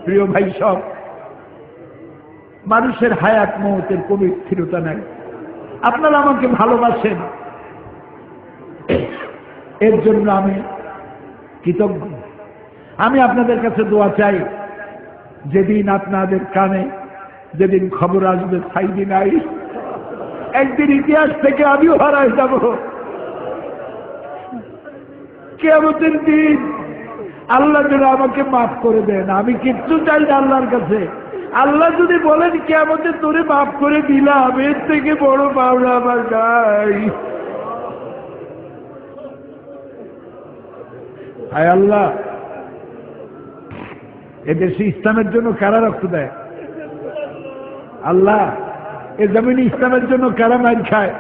প্রিয় ভাই সব, মানুষের হায়াত মওতের কোনো স্থিরতা নাই। আপনারা আমাকে ভালোবাসেন, এর জন্য আমি কৃতজ্ঞ। আমি আপনাদের কাছে দোয়া চাই, যেদিন আপনাদের কানে যেদিন খবর আসবে সাইদি নাই, একদিন ইতিহাস থেকে আমিও হারাই যাব। কিয়ামতের দিন আল্লাহ যেন আমাকে মাফ করে দেন। আমি কিচ্ছু চাই না আল্লাহর কাছে। আল্লাহ যদি বলেন কিয়ামতে তোরে মাফ করে দিলাম, এর থেকে বড় পাওনা আমার নাই। হায় আল্লাহ, এদেশে ইসলামের জন্য কারা রক্ত দেয়? আল্লাহ, এ জমিনে ইসলামের জন্য কারা মার খায়?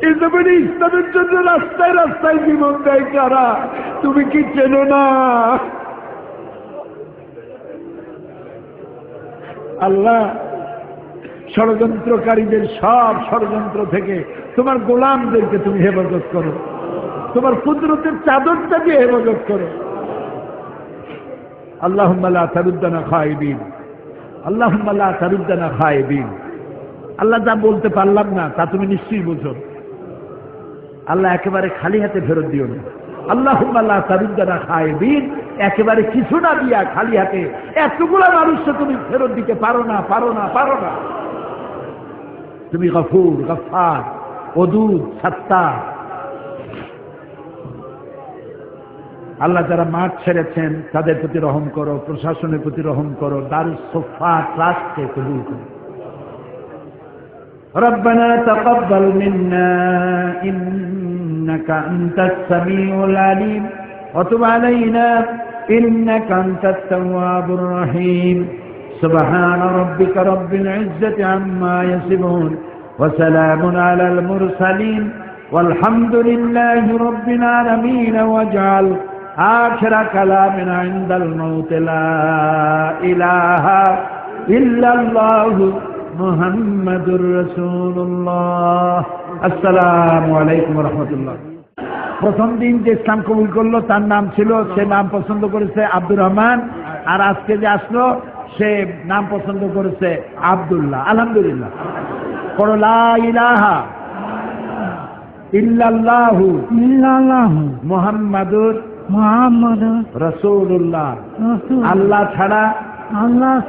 এ জমিনে ইসলামের জন্য রাস্তায় রাস্তায় জীবন দেয় কারা? তুমি কি চেনো না? আল্লাহ, ষড়যন্ত্রকারীদের সব ষড়যন্ত্র থেকে তোমার গোলামদেরকে তুমি হেফাজত করো, তোমার কুদরতের চাদরটা দিয়ে হেফাজত করো। আল্লাহুম্মা লা তারুদ্দানা খায়বিন, আল্লাহুম্মা লা তারুদ্দানা খায়বিন। আল্লাহ, যা বলতে পারলাম না তা তুমি নিশ্চয়ই বুঝো। আল্লাহ, একেবারে খালি হাতে ফেরত দিও না। আল্লাহুম্মা লা তারুদ্দানা খায়বিন, একেবারে কিছু না দিয়া খালি হাতে এতগুলা মানুষকে তুমি ফেরত দিতে পারো না, পারো না, পারো না। তুমি গফুর, গফফার, ওদুদ, সাত্তার। আল্লাহ, যারা মাঠ ছেড়েছেন তাদের প্রতি রহম করো, প্রশাসনের প্রতি রহম করো, দারুস সোফা ট্রাস্টকে কবুল করো। ربنا تقبل منا إنك أنت السميع العليم وتب علينا إنك أنت التواب الرحيم سبحان ربك رب العزة عما يصفون وسلام على المرسلين والحمد لله رب العالمين واجعل آخر كلامنا عند الموت لا إله إلا الله মুহাম্মাদুর রাসূলুল্লাহ। আসসালামু আলাইকুম ওয়া রাহমাতুল্লাহ। প্রথম দিন যে ইসলাম কবুল করলো তার নাম ছিল, সে নাম পছন্দ করেছে আব্দুর রহমান, আর আজকে যে আসলো সে নাম পছন্দ করেছে আব্দুল্লাহ। আলহামদুলিল্লাহ। পড়ো লা ইলাহা ইল্লাল্লাহু মুহাম্মাদুর রাসূলুল্লাহ। আল্লাহ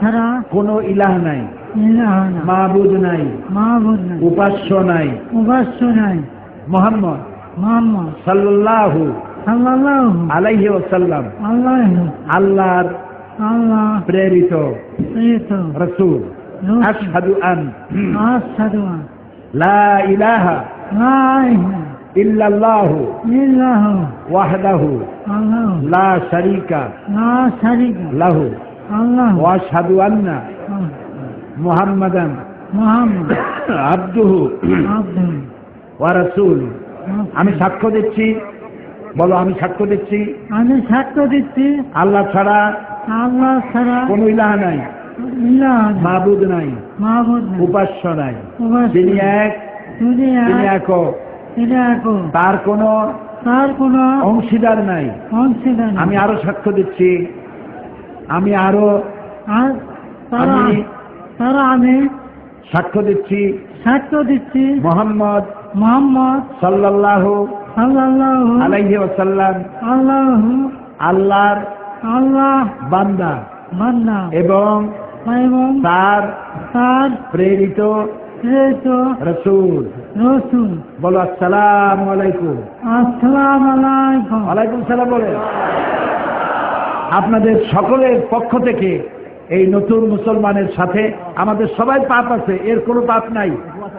ছাড়া কোনো ইলাহ নাই, মাবুদ নাই, উপাস্য নাই। মুহাম্মদ সাল্লাল্লাহু আলাইহি ওয়াসাল্লাম আল্লাহর প্রেরিত রাসূল। আশহাদু আন লা ইলাহা ইল্লাল্লাহু ওয়াহদাহু লা শারীকা লাহু ওয়া আশহাদু আন্না মুহাম্মাদান আবদুহু ওয়া রাসূলুহু। আমি সাক্ষ্য দিচ্ছি, বলো আমি সাক্ষ্য দিচ্ছি, আল্লাহ ছাড়া কোনো ইলাহ নাই, মাবুদ নাই, উপাস্য নাই। তিনি এক, তিনি একক, তার কোনো অংশীদার নাই। আমি আরো সাক্ষ্য দিচ্ছি, আমি সাক্ষ্য দিচ্ছি মুহাম্মদ সাল্লাল্লাহু আলাইহি ওয়াসাল্লাম আল্লাহর বান্দা এবং তার প্রেরিত রাসূল। বলো আসসালামু আলাইকুম। ওয়ালাইকুম সালাম। বলে আপনাদের সকলের পক্ষ থেকে এই নতুন মুসলমানের সাথে আমাদের সবাই পাপ আছে, এর কোনো পাপ নাই,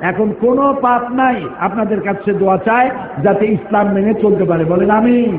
এখন কোনো পাপ নাই। আপনাদের কাছে দোয়া চাই যাতে ইসলাম মেনে চলতে পারে। বলেন আমিন।